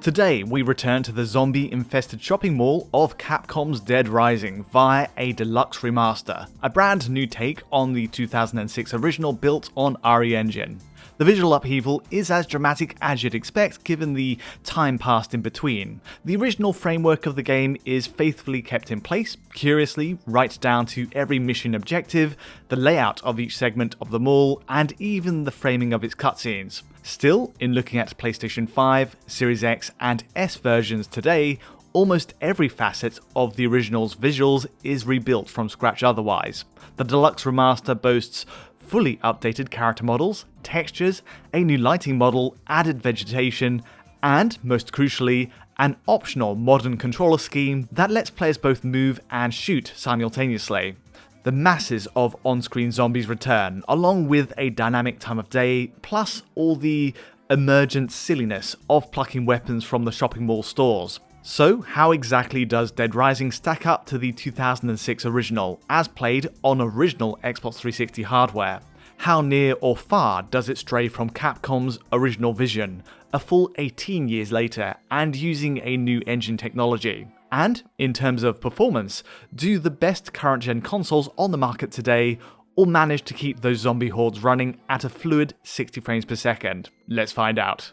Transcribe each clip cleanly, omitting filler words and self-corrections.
Today, we return to the zombie-infested shopping mall of Capcom's Dead Rising via a Deluxe Remaster, a brand new take on the 2006 original built on RE Engine. The visual upheaval is as dramatic as you'd expect given the time passed in between. The original framework of the game is faithfully kept in place, curiously, right down to every mission objective, the layout of each segment of the mall, and even the framing of its cutscenes. Still, in looking at PlayStation 5, Series X, and S versions today, almost every facet of the original's visuals is rebuilt from scratch otherwise. The Deluxe Remaster boasts fully updated character models, textures, a new lighting model, added vegetation, and, most crucially, an optional modern controller scheme that lets players both move and shoot simultaneously. The masses of on-screen zombies return, along with a dynamic time of day, plus all the emergent silliness of plucking weapons from the shopping mall stores. So, how exactly does Dead Rising stack up to the 2006 original, as played on original Xbox 360 hardware? How near or far does it stray from Capcom's original vision, a full 18 years later, and using a new engine technology? And, in terms of performance, do the best current-gen consoles on the market today all manage to keep those zombie hordes running at a fluid 60 frames per second? Let's find out.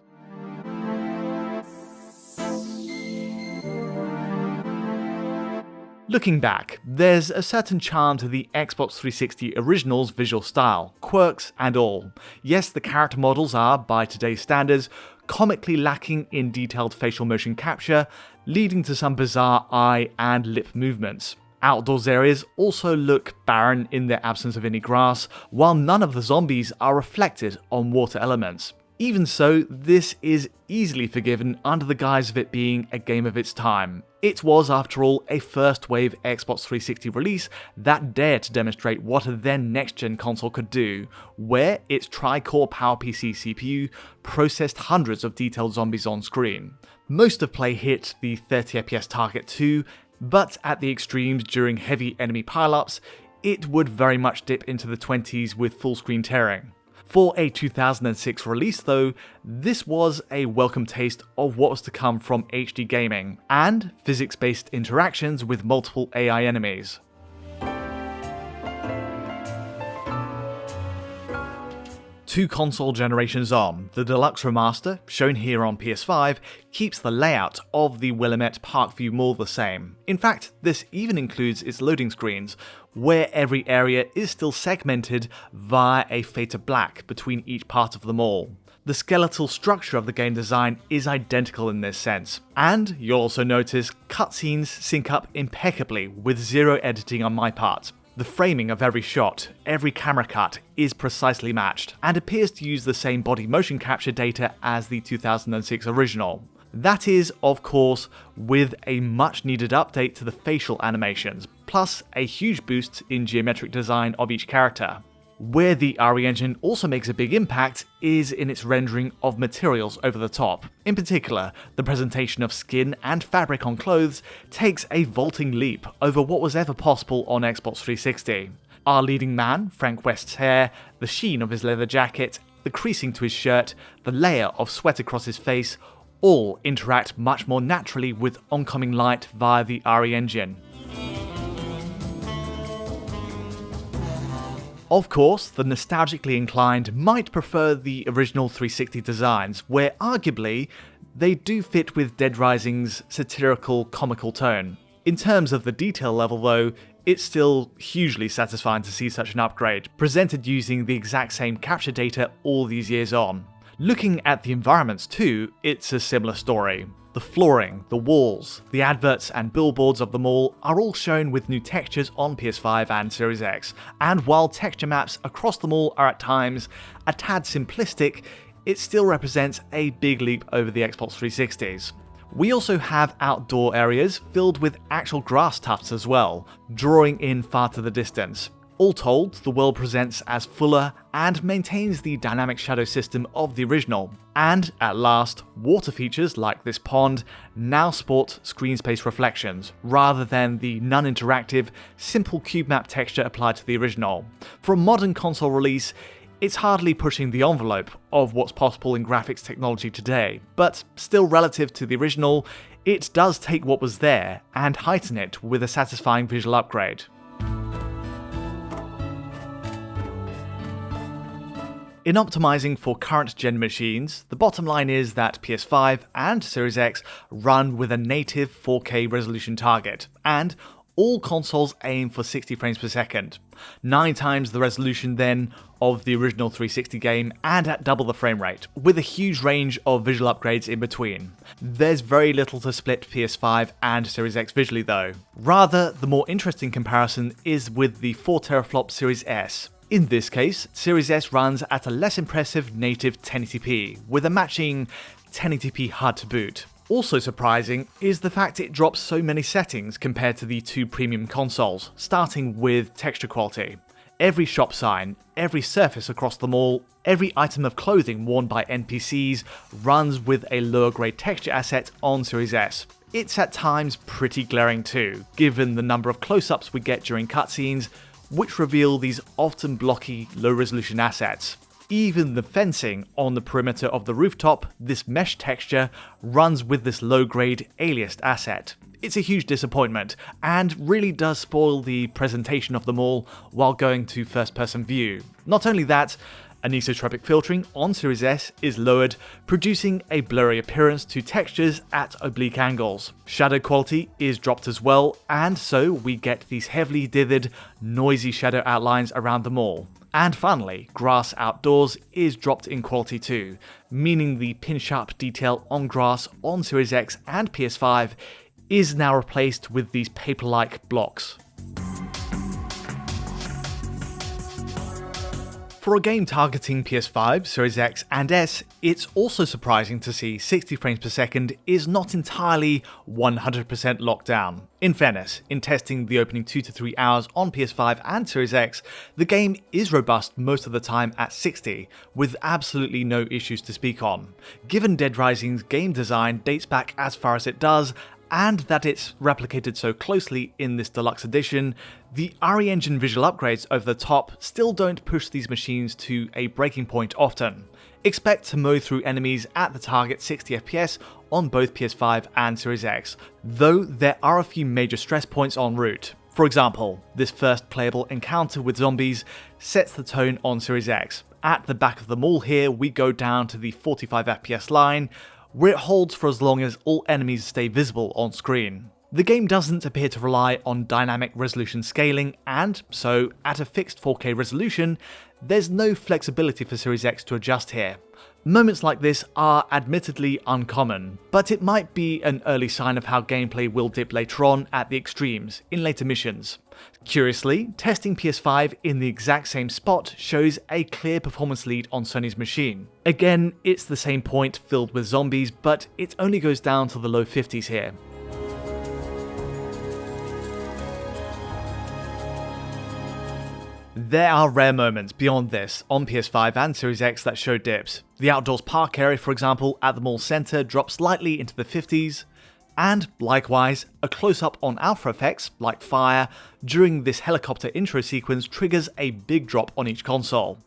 Looking back, there's a certain charm to the Xbox 360 original's visual style, quirks and all. Yes, the character models are, by today's standards, comically lacking in detailed facial motion capture, leading to some bizarre eye and lip movements. Outdoors areas also look barren in their absence of any grass, while none of the zombies are reflected on water elements. Even so, this is easily forgiven under the guise of it being a game of its time. It was, after all, a first-wave Xbox 360 release that dared to demonstrate what a then next-gen console could do, where its tri-core PowerPC CPU processed hundreds of detailed zombies on screen. Most of play hit the 30 FPS target too, but at the extremes during heavy enemy pile-ups, it would very much dip into the 20s with full-screen tearing. For a 2006 release though, this was a welcome taste of what was to come from HD gaming, and physics-based interactions with multiple AI enemies. Two console generations on, the Deluxe Remaster, shown here on PS5, keeps the layout of the Willamette Parkview Mall the same. In fact, this even includes its loading screens, where every area is still segmented via a fade to black between each part of the mall. The skeletal structure of the game design is identical in this sense, and you'll also notice cutscenes sync up impeccably with zero editing on my part. The framing of every shot, every camera cut, is precisely matched, and appears to use the same body motion capture data as the 2006 original. That is, of course, with a much needed update to the facial animations, plus a huge boost in geometric design of each character. Where the RE Engine also makes a big impact is in its rendering of materials over the top. In particular, the presentation of skin and fabric on clothes takes a vaulting leap over what was ever possible on Xbox 360. Our leading man, Frank West's hair, the sheen of his leather jacket, the creasing to his shirt, the layer of sweat across his face, all interact much more naturally with oncoming light via the RE Engine. Of course, the nostalgically inclined might prefer the original 360 designs, where arguably they do fit with Dead Rising's satirical, comical tone. In terms of the detail level though, it's still hugely satisfying to see such an upgrade, presented using the exact same capture data all these years on. Looking at the environments too, it's a similar story. The flooring, the walls, the adverts and billboards of the mall are all shown with new textures on PS5 and Series X, and while texture maps across the mall are at times a tad simplistic, it still represents a big leap over the Xbox 360's. We also have outdoor areas filled with actual grass tufts as well, drawing in far to the distance. All told, the world presents as fuller and maintains the dynamic shadow system of the original. And, at last, water features like this pond now sport screen space reflections, rather than the non-interactive, simple cube map texture applied to the original. For a modern console release, It's hardly pushing the envelope of what's possible in graphics technology today, but still relative to the original, it does take what was there and heighten it with a satisfying visual upgrade. In optimizing for current gen machines, the bottom line is that PS5 and Series X run with a native 4K resolution target, and all consoles aim for 60 frames per second, 9 times the resolution then of the original 360 game and at double the frame rate, with a huge range of visual upgrades in between. There's very little to split PS5 and Series X visually though. Rather, the more interesting comparison is with the 4 teraflop Series S. In this case, Series S runs at a less impressive native 1080p, with a matching 1080p HUD to boot. Also surprising is the fact it drops so many settings compared to the two premium consoles, starting with texture quality. Every shop sign, every surface across the mall, every item of clothing worn by NPCs runs with a lower grade texture asset on Series S. It's at times pretty glaring too, given the number of close-ups we get during cutscenes, which reveal these often blocky, low-resolution assets. Even the fencing on the perimeter of the rooftop, this mesh texture, runs with this low-grade aliased asset. It's a huge disappointment, and really does spoil the presentation of the mall while going to first-person view. Not only that, anisotropic filtering on Series S is lowered, producing a blurry appearance to textures at oblique angles. Shadow quality is dropped as well, and so we get these heavily dithered, noisy shadow outlines around the mall. And finally, grass outdoors is dropped in quality too, meaning the pin-sharp detail on grass on Series X and PS5 is now replaced with these paper-like blocks. For a game targeting PS5, Series X and S, it's also surprising to see 60 frames per second is not entirely 100% locked down. In fairness, in testing the opening 2 to 3 hours on PS5 and Series X, the game is robust most of the time at 60, with absolutely no issues to speak on. Given Dead Rising's game design dates back as far as it does, and that it's replicated so closely in this deluxe edition, the RE Engine visual upgrades over the top still don't push these machines to a breaking point often. Expect to mow through enemies at the target 60 FPS on both PS5 and Series X, though there are a few major stress points en route. For example, this first playable encounter with zombies sets the tone on Series X. At the back of the mall here, we go down to the 45 FPS line, where it holds for as long as all enemies stay visible on screen. The game doesn't appear to rely on dynamic resolution scaling, and so, at a fixed 4K resolution, there's no flexibility for Series X to adjust here. Moments like this are admittedly uncommon, but it might be an early sign of how gameplay will dip later on at the extremes, in later missions. Curiously, testing PS5 in the exact same spot shows a clear performance lead on Sony's machine. Again, it's the same point filled with zombies, but it only goes down to the low 50s here. There are rare moments beyond this on PS5 and Series X that show dips. The outdoors park area, for example, at the mall centre drops slightly into the 50s, and likewise, a close-up on alpha effects, like fire, during this helicopter intro sequence triggers a big drop on each console.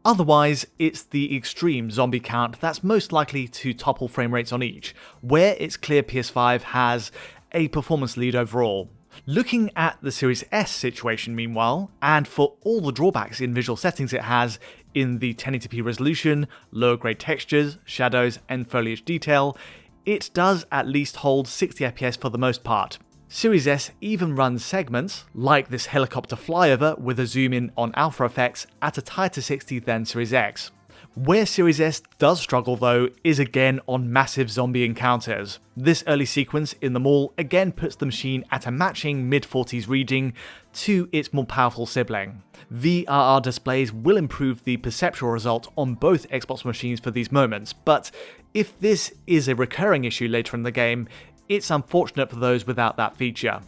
Otherwise, it's the extreme zombie count that's most likely to topple frame rates on each, where it's clear PS5 has a performance lead overall. Looking at the Series S situation meanwhile, and for all the drawbacks in visual settings it has in the 1080p resolution, lower grade textures, shadows and foliage detail, it does at least hold 60 FPS for the most part. Series S even runs segments, like this helicopter flyover with a zoom in on alpha effects, at a tighter 60 than Series X. Where Series S does struggle though is again on massive zombie encounters. This early sequence in the mall again puts the machine at a matching mid-40s reading to its more powerful sibling. VRR displays will improve the perceptual result on both Xbox machines for these moments, but if this is a recurring issue later in the game, it's unfortunate for those without that feature.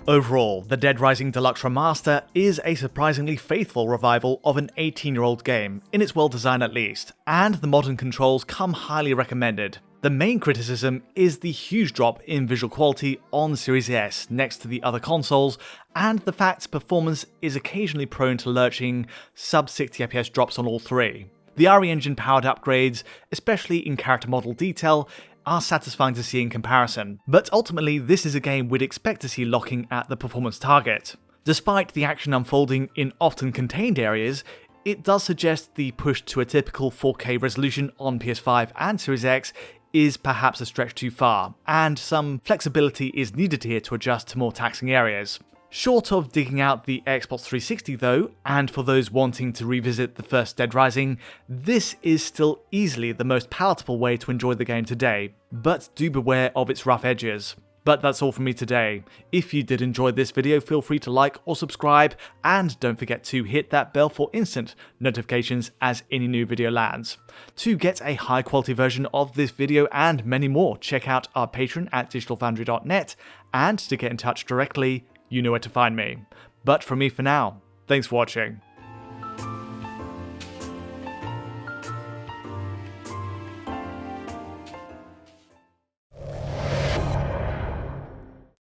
Overall, the Dead Rising Deluxe Remaster is a surprisingly faithful revival of an 18-year-old game, in its world design at least, and the modern controls come highly recommended. The The main criticism is the huge drop in visual quality on the Series S next to the other consoles, and the fact performance is occasionally prone to lurching sub 60 FPS drops on all three. The RE engine powered upgrades, especially in character model detail, are satisfying to see in comparison, but ultimately this is a game we'd expect to see locking at the performance target. Despite the action unfolding in often contained areas, it does suggest the push to a typical 4K resolution on PS5 and Series X is perhaps a stretch too far, and some flexibility is needed here to adjust to more taxing areas. Short of digging out the Xbox 360 though, and for those wanting to revisit the first Dead Rising, this is still easily the most palatable way to enjoy the game today, but do beware of its rough edges. But that's all from me today. If you did enjoy this video, feel free to like or subscribe, and don't forget to hit that bell for instant notifications as any new video lands. To get a high quality version of this video and many more, check out our Patreon at digitalfoundry.net, and to get in touch directly, you know where to find me. But from me for now, thanks for watching.